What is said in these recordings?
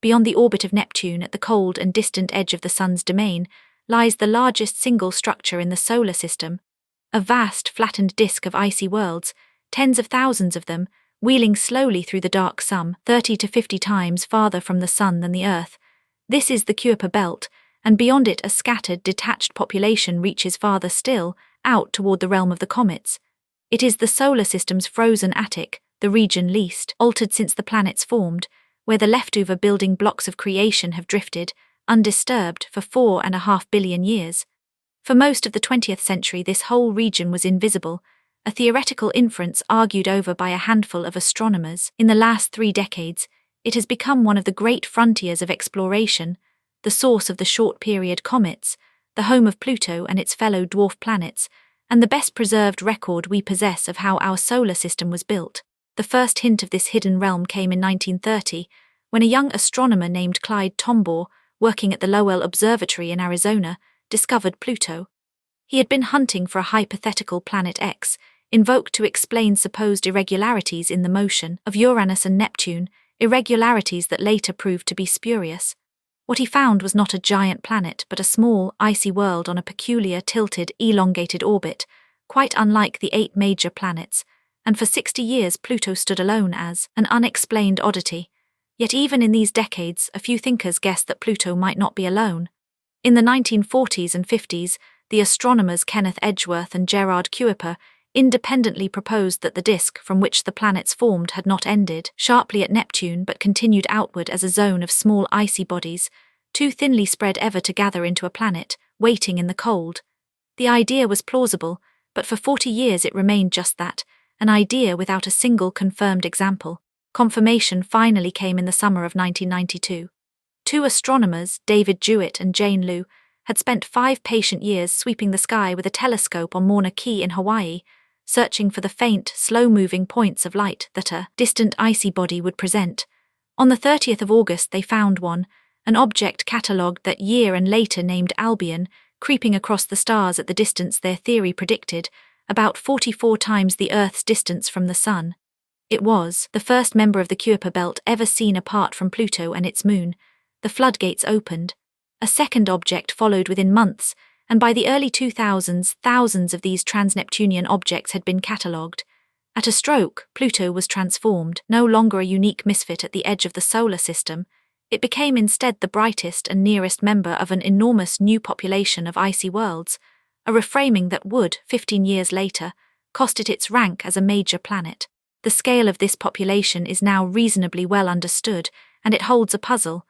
Beyond the orbit of Neptune, at the cold and distant edge of the Sun's domain, lies the largest single structure in the solar system, a vast flattened disk of icy worlds, tens of thousands of them, wheeling slowly through the dark some 30 to 50 times farther from the Sun than the Earth. This is the Kuiper Belt, and beyond it a scattered, detached population reaches farther still, out toward the realm of the comets. It is the solar system's frozen attic, the region least altered since the planets formed, where the leftover building blocks of creation have drifted, undisturbed, for 4.5 billion years. For most of the 20th century, this whole region was invisible, a theoretical inference argued over by a handful of astronomers. In the last 3 decades, it has become one of the great frontiers of exploration, the source of the short-period comets, the home of Pluto and its fellow dwarf planets, and the best-preserved record we possess of how our solar system was built. The first hint of this hidden realm came in 1930, when a young astronomer named Clyde Tombaugh, working at the Lowell Observatory in Arizona, discovered Pluto. He had been hunting for a hypothetical planet X, invoked to explain supposed irregularities in the motion of Uranus and Neptune, irregularities that later proved to be spurious. What he found was not a giant planet, but a small, icy world on a peculiar, tilted, elongated orbit, quite unlike the 8 major planets, and for 60 years Pluto stood alone as an unexplained oddity. Yet even in these decades, a few thinkers guessed that Pluto might not be alone. In the 1940s and 50s, the astronomers Kenneth Edgeworth and Gerard Kuiper independently proposed that the disk from which the planets formed had not ended sharply at Neptune but continued outward as a zone of small icy bodies, too thinly spread ever to gather into a planet, waiting in the cold. The idea was plausible, but for 40 years it remained just that, an idea without a single confirmed example. Confirmation finally came in the summer of 1992. 2 astronomers, David Jewitt and Jane Luu, had spent 5 patient years sweeping the sky with a telescope on Mauna Kea in Hawaii, searching for the faint, slow-moving points of light that a distant icy body would present. On the 30th of August they found one, an object catalogued that year and later named Albion, creeping across the stars at the distance their theory predicted, about 44 times the Earth's distance from the Sun. It was the first member of the Kuiper Belt ever seen apart from Pluto and its moon. The floodgates opened. A second object followed within months, and by the early 2000s, thousands of these Trans-Neptunian objects had been catalogued. At a stroke, Pluto was transformed, no longer a unique misfit at the edge of the solar system. It became instead the brightest and nearest member of an enormous new population of icy worlds, a reframing that would, 15 years later, cost it its rank as a major planet. The scale of this population is now reasonably well understood, and it holds a puzzle.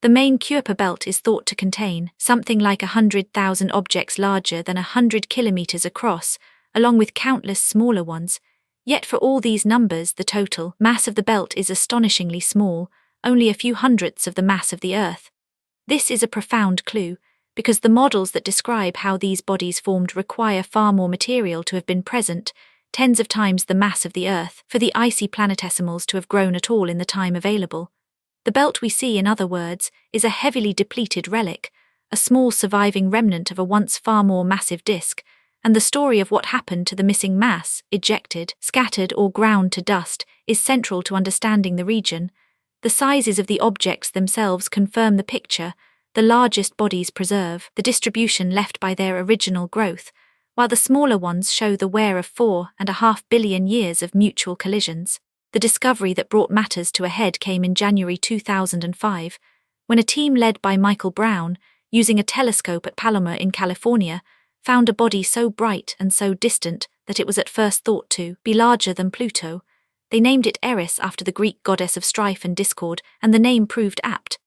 The main Kuiper Belt is thought to contain something like 100,000 objects larger than 100 kilometers across, along with countless smaller ones. Yet for all these numbers, the total mass of the belt is astonishingly small, only a few hundredths of the mass of the Earth. This is a profound clue, because the models that describe how these bodies formed require far more material to have been present, tens of times the mass of the Earth, for the icy planetesimals to have grown at all in the time available. The belt we see, in other words, is a heavily depleted relic, a small surviving remnant of a once far more massive disk, and the story of what happened to the missing mass, ejected, scattered or ground to dust, is central to understanding the region. The sizes of the objects themselves confirm the picture. The largest bodies preserve the distribution left by their original growth, while the smaller ones show the wear of 4.5 billion years of mutual collisions. The discovery that brought matters to a head came in January 2005, when a team led by Michael Brown, using a telescope at Palomar in California, found a body so bright and so distant that it was at first thought to be larger than Pluto. They named it Eris after the Greek goddess of strife and discord, and the name proved apt.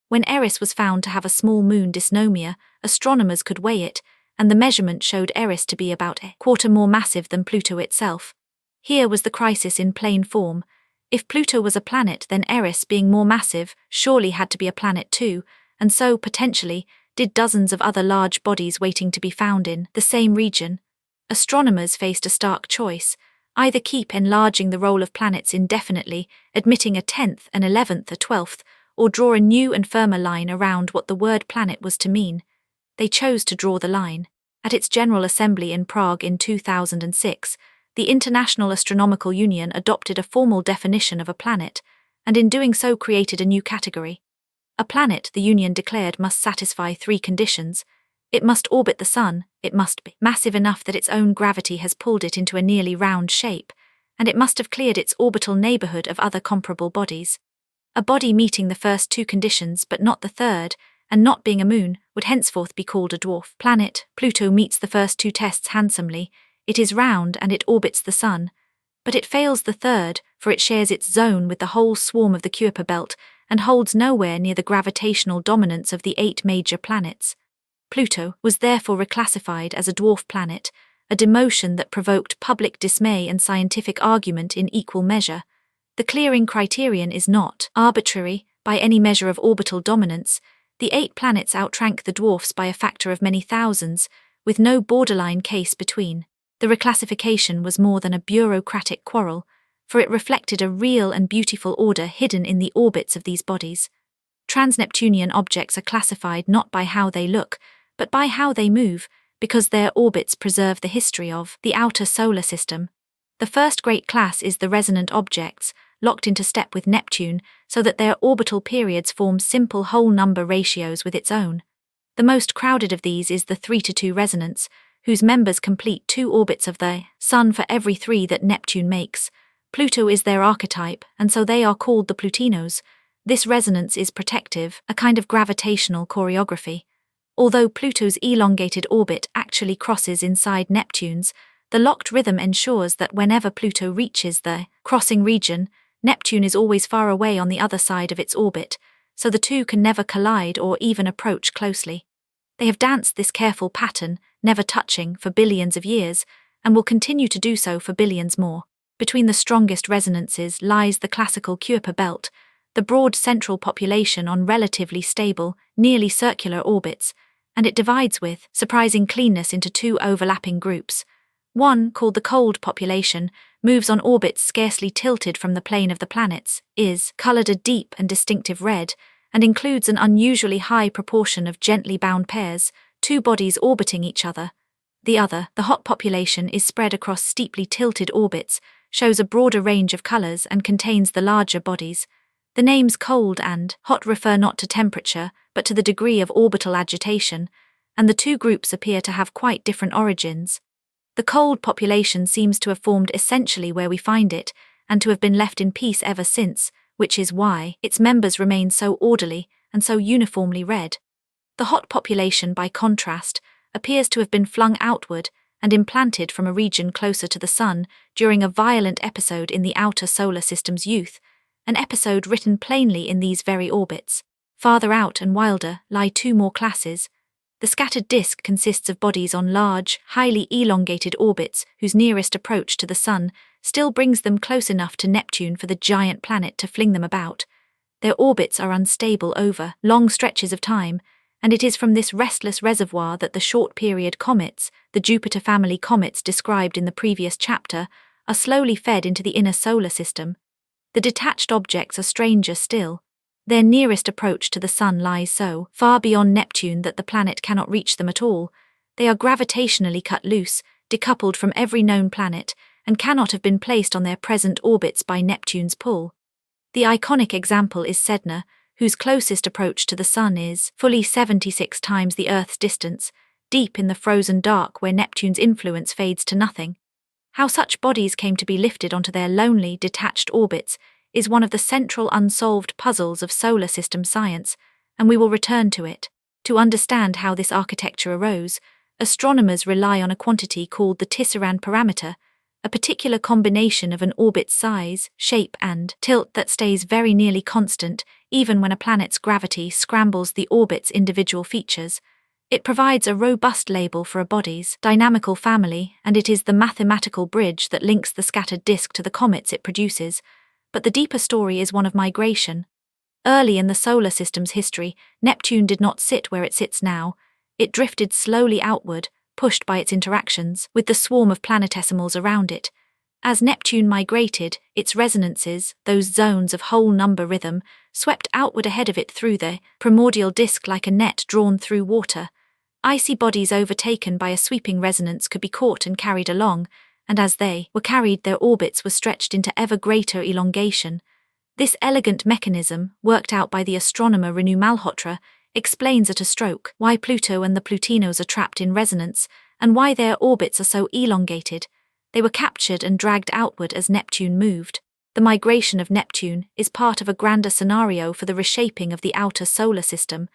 When Eris was found to have a small moon dysnomia, astronomers could weigh it, and the measurement showed Eris to be about a quarter more massive than Pluto itself. Here was the crisis in plain form. If Pluto was a planet, then Eris, being more massive, surely had to be a planet too, and so, potentially, did dozens of other large bodies waiting to be found in the same region. Astronomers faced a stark choice: either keep enlarging the role of planets indefinitely, admitting a 10th, an 11th, a 12th, or draw a new and firmer line around what the word planet was to mean. They chose to draw the line. At its General Assembly in Prague in 2006, the International Astronomical Union adopted a formal definition of a planet, and in doing so created a new category. A planet, the Union declared, must satisfy 3 conditions. It must orbit the Sun, it must be massive enough that its own gravity has pulled it into a nearly round shape, and it must have cleared its orbital neighborhood of other comparable bodies. A body meeting the first 2 conditions but not the third, and not being a moon, would henceforth be called a dwarf planet. Pluto meets the first 2 tests handsomely. It is round and it orbits the Sun. But it fails the third, for it shares its zone with the whole swarm of the Kuiper Belt and holds nowhere near the gravitational dominance of the 8 major planets. Pluto was therefore reclassified as a dwarf planet, a demotion that provoked public dismay and scientific argument in equal measure. The clearing criterion is not arbitrary by any measure of orbital dominance. The 8 planets outrank the dwarfs by a factor of many thousands, with no borderline case between. The reclassification was more than a bureaucratic quarrel, for it reflected a real and beautiful order hidden in the orbits of these bodies. Trans-Neptunian objects are classified not by how they look, but by how they move, because their orbits preserve the history of the outer solar system. The first great class is the resonant objects, locked into step with Neptune, so that their orbital periods form simple whole number ratios with its own. The most crowded of these is the 3:2 resonance, whose members complete 2 orbits of the Sun for every 3 that Neptune makes. Pluto is their archetype, and so they are called the Plutinos. This resonance is protective, a kind of gravitational choreography. Although Pluto's elongated orbit actually crosses inside Neptune's, the locked rhythm ensures that whenever Pluto reaches the crossing region, Neptune is always far away on the other side of its orbit, so the 2 can never collide or even approach closely. They have danced this careful pattern, never touching, for billions of years, and will continue to do so for billions more. Between the strongest resonances lies the classical Kuiper Belt, the broad central population on relatively stable, nearly circular orbits, and it divides with surprising cleanness into 2 overlapping groups. One, called the cold population, moves on orbits scarcely tilted from the plane of the planets, is colored a deep and distinctive red, and includes an unusually high proportion of gently bound pairs, 2 bodies orbiting each other. The other, the hot population, is spread across steeply tilted orbits, shows a broader range of colors, and contains the larger bodies. The names cold and hot refer not to temperature, but to the degree of orbital agitation, and the 2 groups appear to have quite different origins. The cold population seems to have formed essentially where we find it, and to have been left in peace ever since, which is why its members remain so orderly and so uniformly red. The hot population, by contrast, appears to have been flung outward and implanted from a region closer to the Sun during a violent episode in the outer solar system's youth, an episode written plainly in these very orbits. Farther out and wilder lie 2 more classes. The scattered disk consists of bodies on large, highly elongated orbits whose nearest approach to the Sun still brings them close enough to Neptune for the giant planet to fling them about. Their orbits are unstable over long stretches of time, and it is from this restless reservoir that the short-period comets, the Jupiter family comets described in the previous chapter, are slowly fed into the inner solar system. The detached objects are stranger still. Their nearest approach to the Sun lies so far beyond Neptune that the planet cannot reach them at all. They are gravitationally cut loose, decoupled from every known planet, and cannot have been placed on their present orbits by Neptune's pull. The iconic example is Sedna, whose closest approach to the Sun is fully 76 times the Earth's distance, deep in the frozen dark where Neptune's influence fades to nothing. How such bodies came to be lifted onto their lonely, detached orbits is one of the central unsolved puzzles of solar system science, and we will return to it. To understand how this architecture arose, astronomers rely on a quantity called the Tisserand parameter, a particular combination of an orbit's size, shape, and tilt that stays very nearly constant even when a planet's gravity scrambles the orbit's individual features. It provides a robust label for a body's dynamical family, and it is the mathematical bridge that links the scattered disk to the comets it produces. But the deeper story is one of migration. Early in the solar system's history, Neptune did not sit where it sits now. It drifted slowly outward, pushed by its interactions with the swarm of planetesimals around it. As Neptune migrated, its resonances, those zones of whole number rhythm, swept outward ahead of it through the primordial disk like a net drawn through water. Icy bodies overtaken by a sweeping resonance could be caught and carried along, and as they were carried, their orbits were stretched into ever greater elongation. This elegant mechanism, worked out by the astronomer Renu Malhotra, explains at a stroke why Pluto and the Plutinos are trapped in resonance and why their orbits are so elongated. They were captured and dragged outward as Neptune moved. The migration of Neptune is part of a grander scenario for the reshaping of the outer solar system.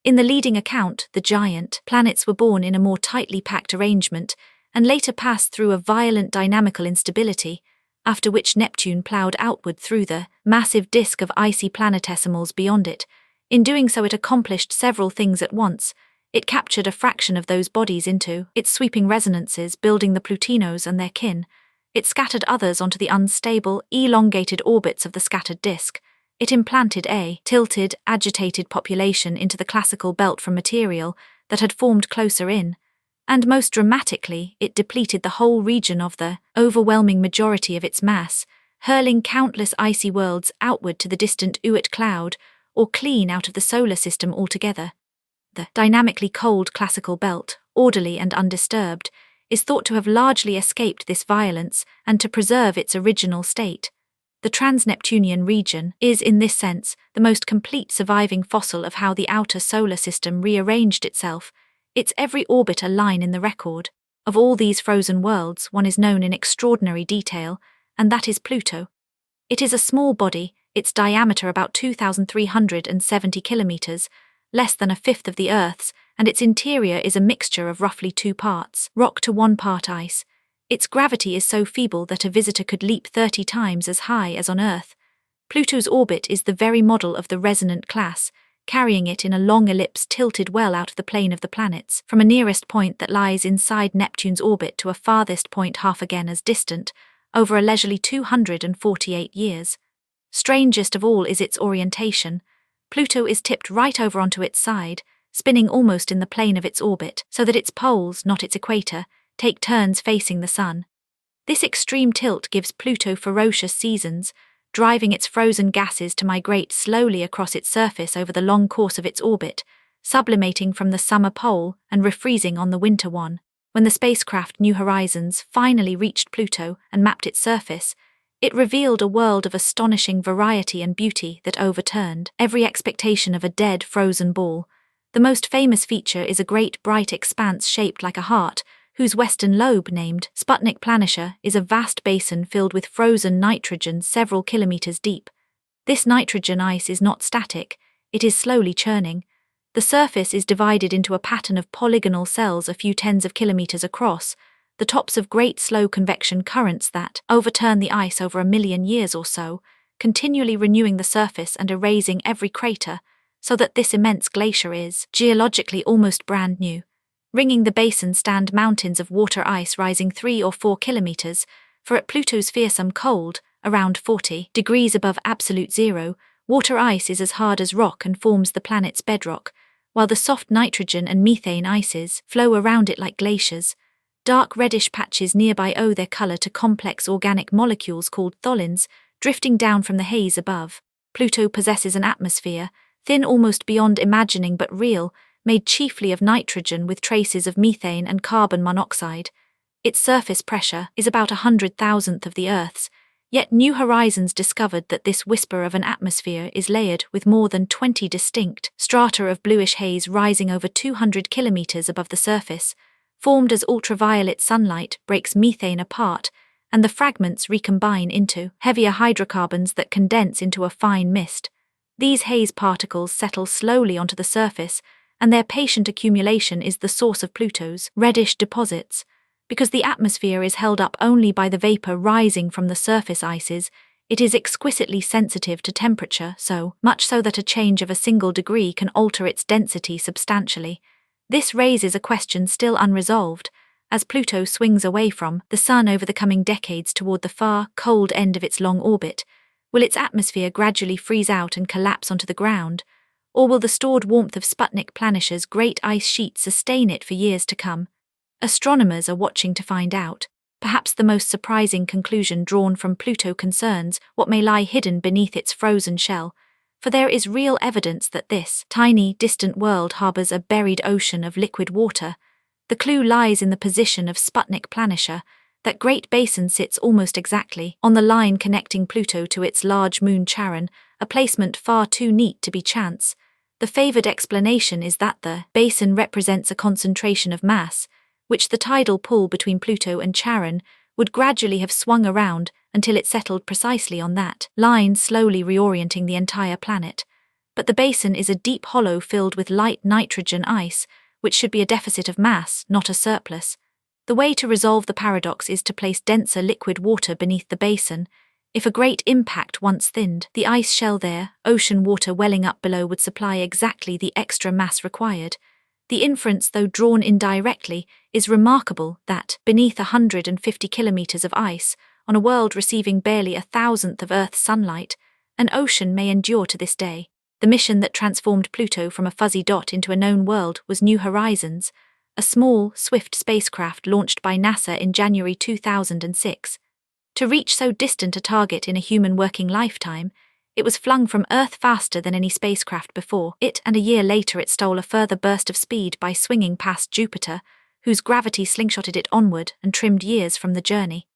In the leading account, the giant planets were born in a more tightly packed arrangement and later passed through a violent dynamical instability, after which Neptune ploughed outward through the massive disk of icy planetesimals beyond it. In doing so, it accomplished several things at once. It captured a fraction of those bodies into its sweeping resonances, building the Plutinos and their kin. It scattered others onto the unstable, elongated orbits of the scattered disk. It implanted a tilted, agitated population into the classical belt from material that had formed closer in. And most dramatically, it depleted the whole region of the overwhelming majority of its mass, hurling countless icy worlds outward to the distant Oort cloud, or clean out of the solar system altogether. The dynamically cold classical belt, orderly and undisturbed, is thought to have largely escaped this violence and to preserve its original state. The Trans-Neptunian region is, in this sense, the most complete surviving fossil of how the outer solar system rearranged itself, its every orbit a line in the record. Of all these frozen worlds, one is known in extraordinary detail, and that is Pluto. It is a small body, its diameter about 2,370 kilometers, less than a fifth of the Earth's, and its interior is a mixture of roughly 2 parts rock to 1 part ice. Its gravity is so feeble that a visitor could leap 30 times as high as on Earth. Pluto's orbit is the very model of the resonant class, carrying it in a long ellipse tilted well out of the plane of the planets, from a nearest point that lies inside Neptune's orbit to a farthest point half again as distant, over a leisurely 248 years. Strangest of all is its orientation. Pluto is tipped right over onto its side, spinning almost in the plane of its orbit, so that its poles, not its equator, take turns facing the sun. This extreme tilt gives Pluto ferocious seasons, driving its frozen gases to migrate slowly across its surface over the long course of its orbit, sublimating from the summer pole and refreezing on the winter one. When the spacecraft New Horizons finally reached Pluto and mapped its surface, it revealed a world of astonishing variety and beauty that overturned every expectation of a dead, frozen ball. The most famous feature is a great bright expanse shaped like a heart, whose western lobe, named Sputnik Planitia, is a vast basin filled with frozen nitrogen several kilometers deep. This nitrogen ice is not static, it is slowly churning. The surface is divided into a pattern of polygonal cells a few tens of kilometers across, the tops of great slow convection currents that overturn the ice over 1 million years or so, continually renewing the surface and erasing every crater, so that this immense glacier is, geologically, almost brand new. Ringing the basin stand mountains of water ice rising 3 or 4 kilometers, for at Pluto's fearsome cold, around 40 degrees above absolute zero, water ice is as hard as rock and forms the planet's bedrock, while the soft nitrogen and methane ices flow around it like glaciers. Dark reddish patches nearby owe their color to complex organic molecules called tholins, drifting down from the haze above. Pluto possesses an atmosphere, thin almost beyond imagining but real, made chiefly of nitrogen with traces of methane and carbon monoxide. Its surface pressure is about 100,000th of the Earth's, yet New Horizons discovered that this whisper of an atmosphere is layered with more than 20 distinct strata of bluish haze rising over 200 kilometers above the surface, formed as ultraviolet sunlight breaks methane apart, and the fragments recombine into heavier hydrocarbons that condense into a fine mist. These haze particles settle slowly onto the surface, and their patient accumulation is the source of Pluto's reddish deposits. Because the atmosphere is held up only by the vapor rising from the surface ices, it is exquisitely sensitive to temperature, so much so that a change of a single degree can alter its density substantially. This raises a question still unresolved. As Pluto swings away from the Sun over the coming decades toward the far, cold end of its long orbit, will its atmosphere gradually freeze out and collapse onto the ground, or will the stored warmth of Sputnik Planitia's great ice sheet sustain it for years to come? Astronomers are watching to find out. Perhaps the most surprising conclusion drawn from Pluto concerns what may lie hidden beneath its frozen shell, for there is real evidence that this tiny, distant world harbors a buried ocean of liquid water. The clue lies in the position of Sputnik Planitia, That great basin sits almost exactly on the line connecting Pluto to its large moon Charon, a placement far too neat to be chance. The favored explanation is that the basin represents a concentration of mass, which the tidal pull between Pluto and Charon would gradually have swung around until it settled precisely on that line, slowly reorienting the entire planet. But the basin is a deep hollow filled with light nitrogen ice, which should be a deficit of mass, not a surplus. The way to resolve the paradox is to place denser liquid water beneath the basin. If a great impact once thinned the ice shell there, ocean water welling up below would supply exactly the extra mass required. The inference, though drawn indirectly, is remarkable that, beneath 150 kilometers of ice, on a world receiving barely 1,000th of Earth's sunlight, an ocean may endure to this day. The mission that transformed Pluto from a fuzzy dot into a known world was New Horizons, a small, swift spacecraft launched by NASA in January 2006. To reach so distant a target in a human working lifetime, it was flung from Earth faster than any spacecraft before it, and a year later it stole a further burst of speed by swinging past Jupiter, whose gravity slingshotted it onward and trimmed years from the journey.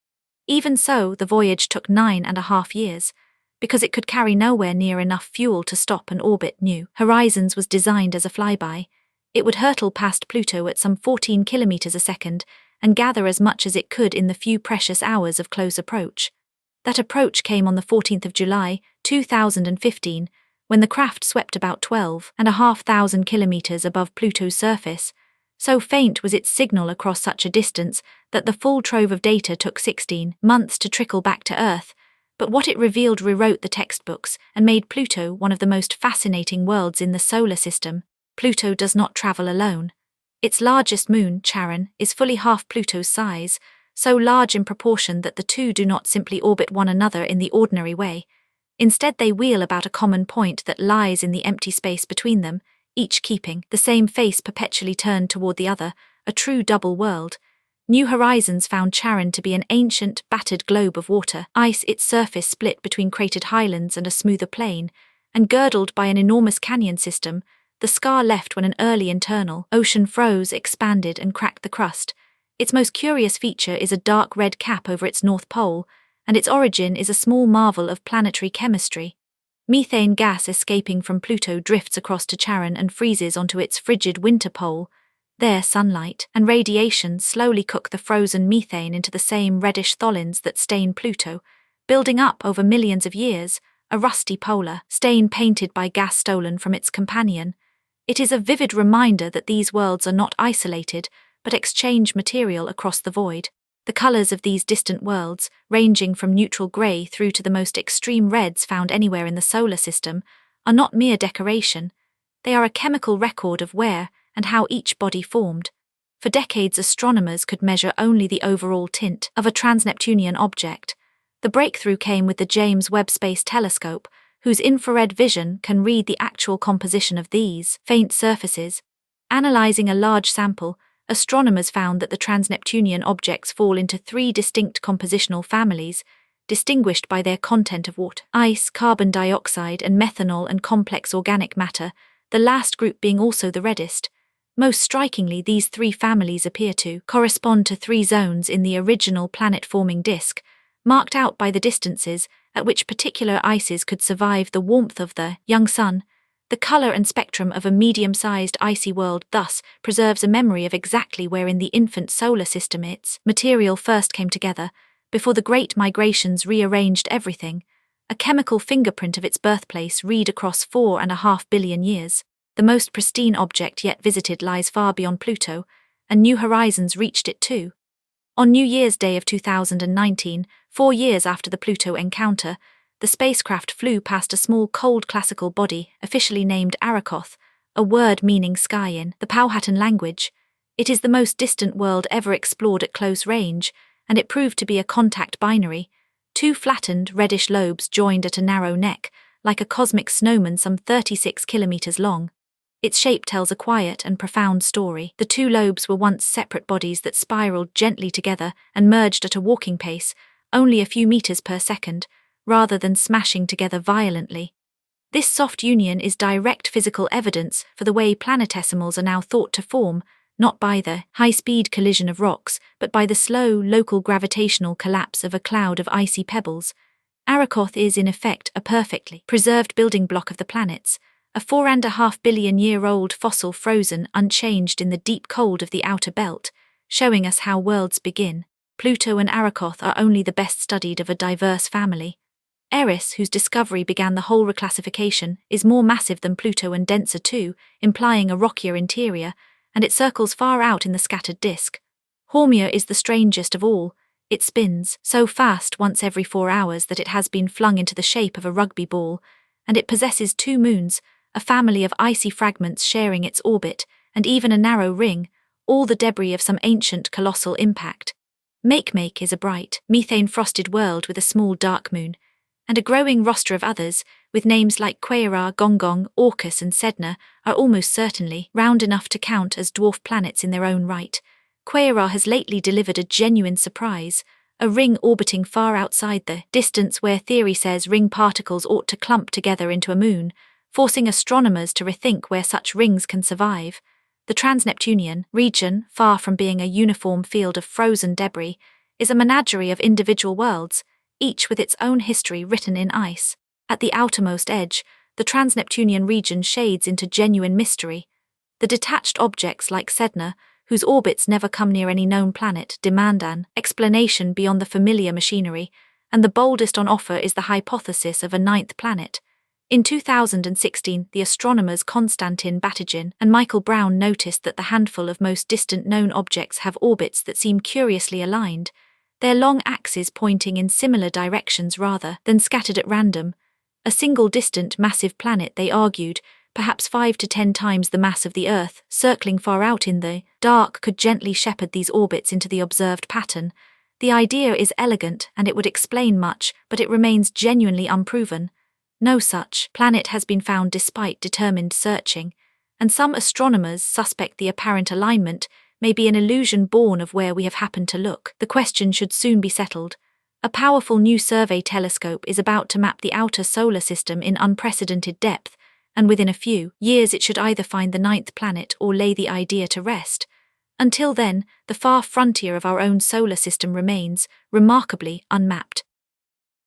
Even so, the voyage took 9.5 years, because it could carry nowhere near enough fuel to stop and orbit. New Horizons was designed as a flyby. It would hurtle past Pluto at some 14 kilometers a second and gather as much as it could in the few precious hours of close approach. That approach came on the 14th of July, 2015, when the craft swept about 12,500 kilometers above Pluto's surface. So faint was its signal across such a distance that the full trove of data took 16 months to trickle back to Earth, but what it revealed rewrote the textbooks and made Pluto one of the most fascinating worlds in the solar system. Pluto does not travel alone. Its largest moon, Charon, is fully half Pluto's size, so large in proportion that the two do not simply orbit one another in the ordinary way. Instead, they wheel about a common point that lies in the empty space between them, each keeping the same face perpetually turned toward the other, a true double world. New Horizons found Charon to be an ancient, battered globe of water, ice, its surface split between cratered highlands and a smoother plain, and girdled by an enormous canyon system, the scar left when an early internal ocean froze, expanded, and cracked the crust. Its most curious feature is a dark red cap over its north pole, and its origin is a small marvel of planetary chemistry. Methane gas escaping from Pluto drifts across to Charon and freezes onto its frigid winter pole. There, sunlight and radiation slowly cook the frozen methane into the same reddish tholins that stain Pluto, building up over millions of years, a rusty polar stain painted by gas stolen from its companion. It is a vivid reminder that these worlds are not isolated, but exchange material across the void. The colors of these distant worlds, ranging from neutral gray through to the most extreme reds found anywhere in the solar system, are not mere decoration. They are a chemical record of where and how each body formed. For decades, astronomers could measure only the overall tint of a Trans-Neptunian object. The breakthrough came with the James Webb Space Telescope, whose infrared vision can read the actual composition of these faint surfaces. Analyzing a large sample, astronomers found that the Trans-Neptunian objects fall into 3 distinct compositional families, distinguished by their content of water, ice, carbon dioxide, and methanol and complex organic matter, the last group being also the reddest. Most strikingly, these 3 families appear to correspond to 3 zones in the original planet-forming disk, marked out by the distances at which particular ices could survive the warmth of the young sun. The color and spectrum of a medium-sized icy world thus preserves a memory of exactly where in the infant solar system its material first came together, before the great migrations rearranged everything, a chemical fingerprint of its birthplace read across 4.5 billion years. The most pristine object yet visited lies far beyond Pluto, and New Horizons reached it too. On New Year's Day of 2019, 4 years after the Pluto encounter, the spacecraft flew past a small cold classical body, officially named Arrokoth, a word meaning sky in the Powhatan language. It is the most distant world ever explored at close range, and it proved to be a contact binary, 2 flattened, reddish lobes joined at a narrow neck, like a cosmic snowman some 36 kilometers long. Its shape tells a quiet and profound story. The 2 lobes were once separate bodies that spiraled gently together and merged at a walking pace, only a few meters per second, rather than smashing together violently. This soft union is direct physical evidence for the way planetesimals are now thought to form, not by the high-speed collision of rocks, but by the slow, local gravitational collapse of a cloud of icy pebbles. Arrokoth is, in effect, a perfectly preserved building block of the planets, a 4.5 billion-year-old fossil frozen unchanged in the deep cold of the outer belt, showing us how worlds begin. Pluto and Arrokoth are only the best studied of a diverse family. Eris, whose discovery began the whole reclassification, is more massive than Pluto and denser too, implying a rockier interior, and it circles far out in the scattered disk. Haumea is the strangest of all. It spins so fast once every 4 hours that it has been flung into the shape of a rugby ball, and it possesses 2 moons, a family of icy fragments sharing its orbit, and even a narrow ring, all the debris of some ancient colossal impact. Makemake is a bright, methane-frosted world with a small dark moon, and a growing roster of others, with names like Quaera, Gongong, Orcus and Sedna, are almost certainly round enough to count as dwarf planets in their own right. Quaera has lately delivered a genuine surprise, a ring orbiting far outside the distance where theory says ring particles ought to clump together into a moon, forcing astronomers to rethink where such rings can survive. The Trans-Neptunian region, far from being a uniform field of frozen debris, is a menagerie of individual worlds, each with its own history written in ice. At the outermost edge, the Trans-Neptunian region shades into genuine mystery. The detached objects like Sedna, whose orbits never come near any known planet, demand an explanation beyond the familiar machinery, and the boldest on offer is the hypothesis of a 9th planet. In 2016, the astronomers Konstantin Batygin and Michael Brown noticed that the handful of most distant known objects have orbits that seem curiously aligned, their long axes pointing in similar directions rather than scattered at random. A single distant massive planet, they argued, perhaps 5 to 10 times the mass of the Earth, circling far out in the dark, could gently shepherd these orbits into the observed pattern. The idea is elegant and it would explain much, but it remains genuinely unproven. No such planet has been found despite determined searching, and some astronomers suspect the apparent alignment may be an illusion born of where we have happened to look. The question should soon be settled. A powerful new survey telescope is about to map the outer solar system in unprecedented depth, and within a few years it should either find the 9th planet or lay the idea to rest. Until then, the far frontier of our own solar system remains, remarkably, unmapped.